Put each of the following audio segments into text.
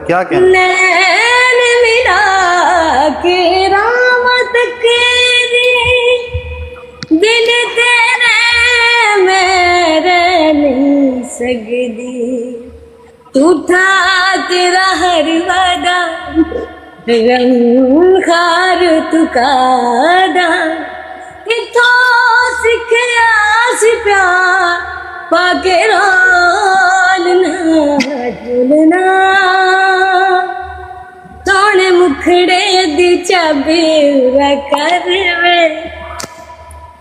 क्या कहना? नैन मिला के रामत केरी दिल तेरे मेरे नहीं सकदी टूटा तेरा हर वादा रंग खार तुकादा इथों सिखया सी प्यार पाके रोल ना झूलना सोने मुखड़े दी चाबी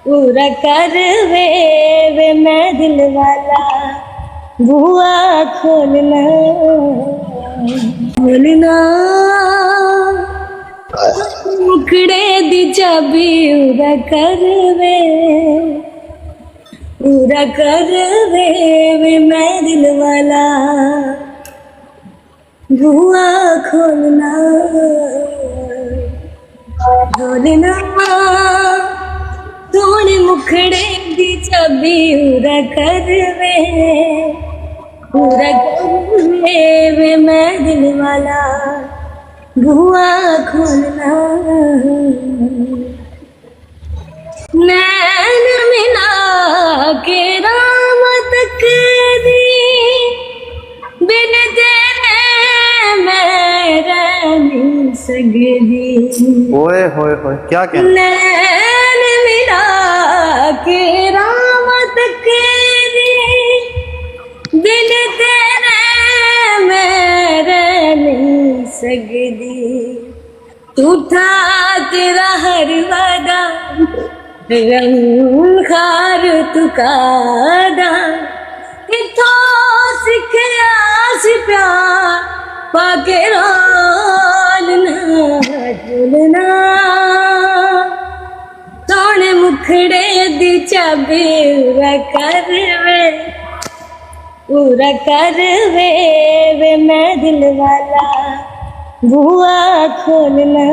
पूरा कर वे मैं दिल वाला बुआ खोलना खोलना मुखड़े दी चाबी पूरा कर वे मैं दिल वाला बुआ खोलना खोलना सोने मुखड़े दी चाबी पूरा कर वे मैं दिल वाला बुआ खोलना नैन मिला के रामत दी बिन तेरे मेरा नहीं सकदी ओए होए होए क्या कहना? नैन मिला के रामत दी दिल तेरे मेरे नहीं सकदी टूटा तेरा हर वादा रंग खार तुकादा इथों सिखया सी प्यार पाके रोल ना झूलना सोने मुखड़े दी चाबी पूरा कर वे मैं दिल वाला बुआ खोलना